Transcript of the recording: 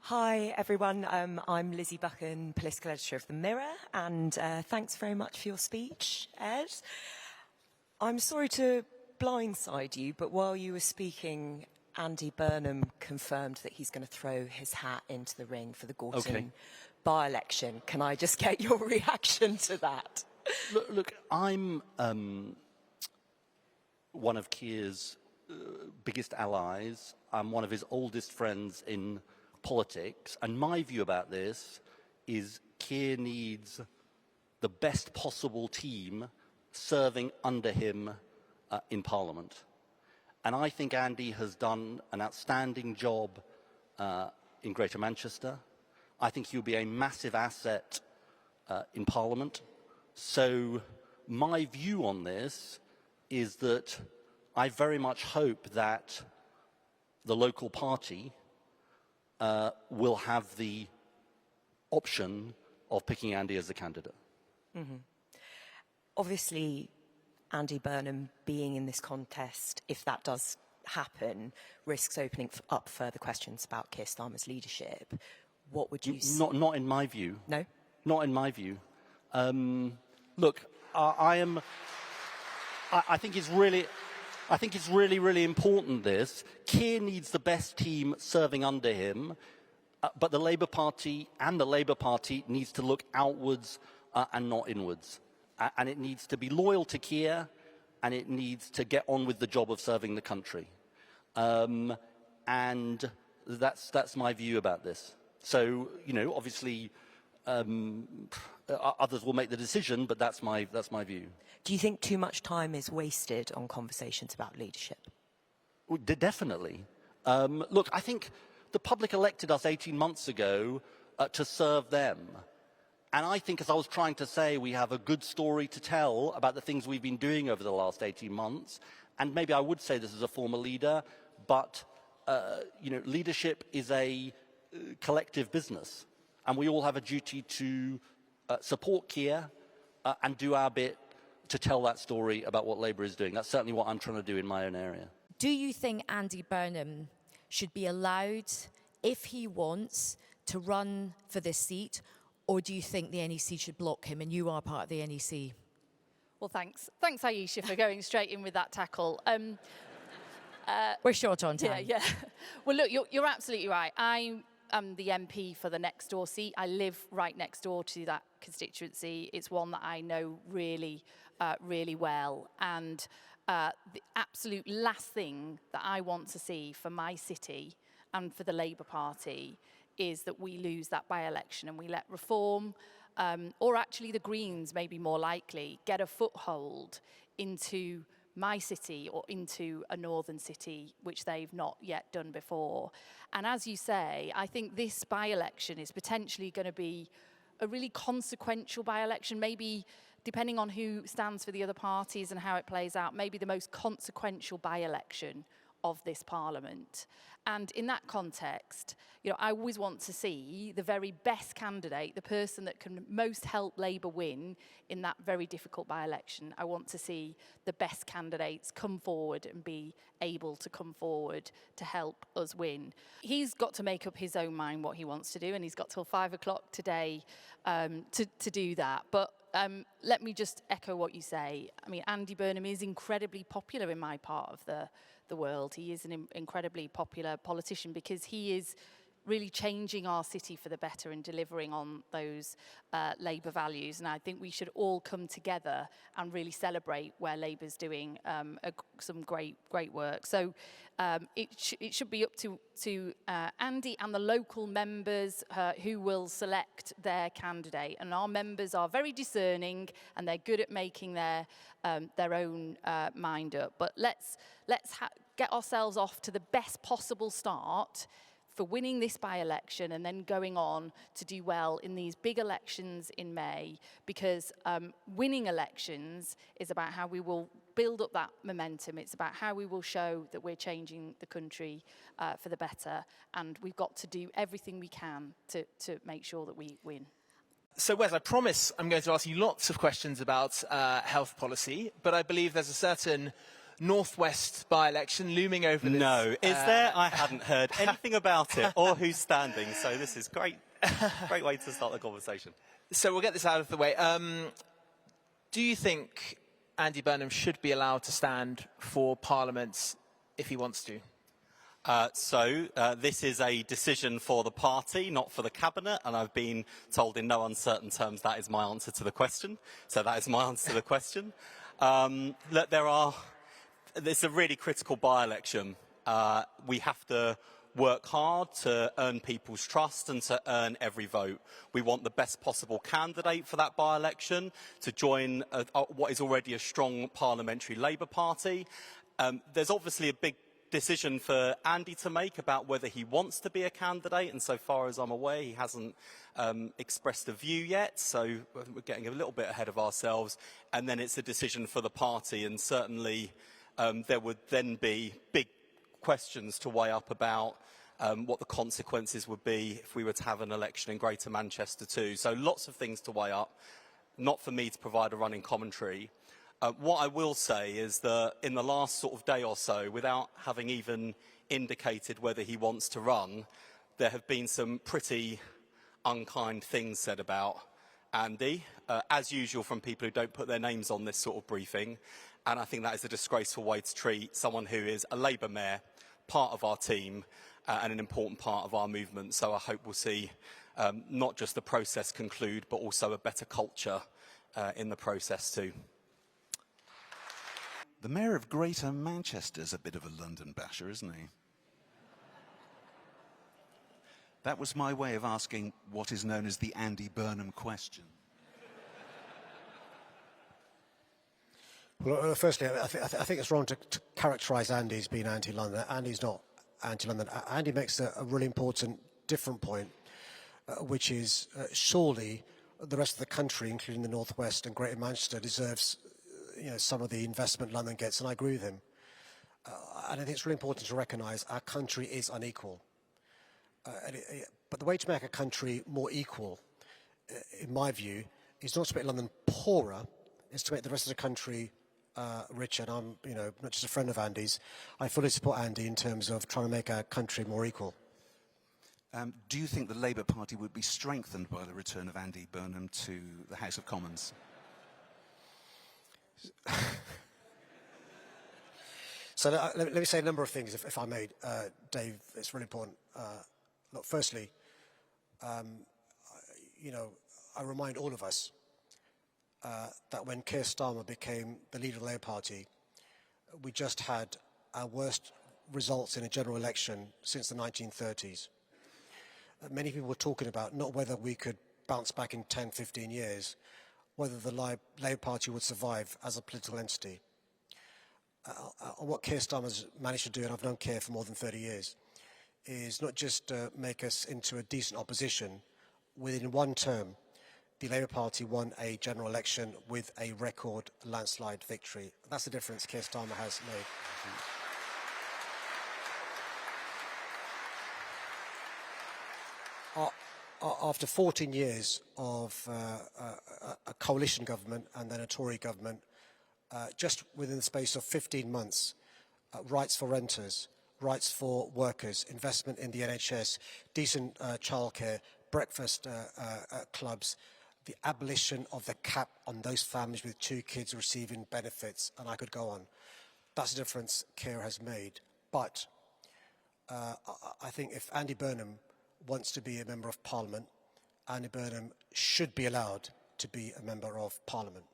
Hi everyone, I'm Lizzie Buchan, political editor of The Mirror, and thanks very much for your speech, Ed. I'm sorry to blindside you, but while you were speaking, Andy Burnham confirmed that he's going to throw his hat into the ring for the Gorton by-election. Can I just get your reaction to that? Look, I'm one of Keir's biggest allies. I'm one of his oldest friends in politics, and my view about this is Keir needs the best possible team serving under him in Parliament. And I think Andy has done an outstanding job in Greater Manchester. I think he'll be a massive asset in Parliament. So my view on this is that I very much hope that the local party will have the option of picking Andy as the candidate. Mm-hmm. Obviously, Andy Burnham being in this contest, if that does happen, risks opening up further questions about Keir Starmer's leadership. What would you say? Not in my view. No? Not in my view. Look, I think it's really important, this. Keir needs the best team serving under him, but the Labour Party needs to look outwards and not inwards. And it needs to be loyal to Keir, and it needs to get on with the job of serving the country. And that's my view about this. So, you know, obviously others will make the decision, but that's my view. Do you think too much time is wasted on conversations about leadership? Well, definitely. Look, I think the public elected us 18 months ago to serve them. And I think, as I was trying to say, we have a good story to tell about the things we've been doing over the last 18 months. And maybe I would say this as a former leader, but you know, leadership is a collective business. And we all have a duty to support Keir and do our bit to tell that story about what Labour is doing. That's certainly what I'm trying to do in my own area. Do you think Andy Burnham should be allowed, if he wants, to run for this seat, or do you think the NEC should block him, and you are part of the NEC? Well, thanks. Thanks, Aisha, for going straight in with that tackle. We're short on time. Yeah. Well, look, you're absolutely right. I'm the MP for the next door seat. I live right next door to that constituency. It's one that I know really, really well. And the absolute last thing that I want to see for my city and for the Labour Party is that we lose that by-election and we let Reform, or actually the Greens, maybe more likely, get a foothold into my city or into a northern city, which they've not yet done before. And as you say, I think this by-election is potentially going to be a really consequential by-election, maybe depending on who stands for the other parties and how it plays out, maybe the most consequential by-election of this Parliament. And in that context, you know, I always want to see the very best candidate, the person that can most help Labour win in that very difficult by-election. I want to see the best candidates come forward and be able to come forward to help us win. He's got to make up his own mind what he wants to do, and he's got till 5 o'clock today to do that. But let me just echo what you say. I mean, Andy Burnham is incredibly popular in my part of the world. He is an incredibly popular politician because he is really changing our city for the better and delivering on those Labour values. And I think we should all come together and really celebrate where Labour's doing some great work. So it should be up to Andy and the local members who will select their candidate. And our members are very discerning and they're good at making their own mind up. But let's get ourselves off to the best possible start for winning this by-election and then going on to do well in these big elections in May, because winning elections is about how we will build up that momentum. It's about how we will show that we're changing the country for the better, and we've got to do everything we can to make sure that we win. So, Wes, I promise I'm going to ask you lots of questions about health policy, but I believe there's a certain Northwest by-election looming over this. No. Is there? I hadn't heard anything about it or who's standing, so this is great. Great way to start the conversation. So we'll get this out of the way. Do you think Andy Burnham should be allowed to stand for Parliament if he wants to? This is a decision for the party, not for the cabinet, and I've been told in no uncertain terms that is my answer to the question. So that is my answer to the question. Look, it's a really critical by-election. We have to work hard to earn people's trust and to earn every vote. We want the best possible candidate for that by-election to join what is already a strong parliamentary Labour Party. There's obviously a big decision for Andy to make about whether he wants to be a candidate, and so far as I'm aware he hasn't expressed a view yet, so we're getting a little bit ahead of ourselves, and then it's a decision for the party, and certainly there would then be big questions to weigh up about what the consequences would be if we were to have an election in Greater Manchester too. So lots of things to weigh up, not for me to provide a running commentary. What I will say is that in the last sort of day or so, without having even indicated whether he wants to run, there have been some pretty unkind things said about Andy, as usual from people who don't put their names on this sort of briefing. And I think that is a disgraceful way to treat someone who is a Labour mayor, part of our team, and an important part of our movement. So I hope we'll see not just the process conclude, but also a better culture in the process too. The Mayor of Greater Manchester's a bit of a London basher, isn't he? That was my way of asking what is known as the Andy Burnham question. Well, firstly, I think it's wrong to characterise Andy as being anti-London. Andy's not anti-London. Andy makes a really important, different point, which is surely the rest of the country, including the North West and Greater Manchester, deserves some of the investment London gets, and I agree with him. And I think it's really important to recognise our country is unequal. But the way to make a country more equal, in my view, is not to make London poorer, it's to make the rest of the country richer. And I'm, not just a friend of Andy's, I fully support Andy in terms of trying to make our country more equal. Do you think the Labour Party would be strengthened by the return of Andy Burnham to the House of Commons? So let me say a number of things, if I may, Dave. It's really important. Look, firstly, I remind all of us that when Keir Starmer became the leader of the Labour Party, we just had our worst results in a general election since the 1930s. Many people were talking about not whether we could bounce back in 10, 15 years, whether the Labour Party would survive as a political entity. What Keir Starmer's managed to do, and I've known Keir for more than 30 years, is not just make us into a decent opposition. Within one term, the Labour Party won a general election with a record landslide victory. That's the difference Keir Starmer has made. After 14 years of a coalition government and then a Tory government, just within the space of 15 months, rights for renters, rights for workers, investment in the NHS, decent childcare, breakfast clubs, the abolition of the cap on those families with 2 kids receiving benefits, and I could go on. That's the difference Keir has made. But I think if Andy Burnham wants to be a member of Parliament, Andy Burnham should be allowed to be a member of Parliament.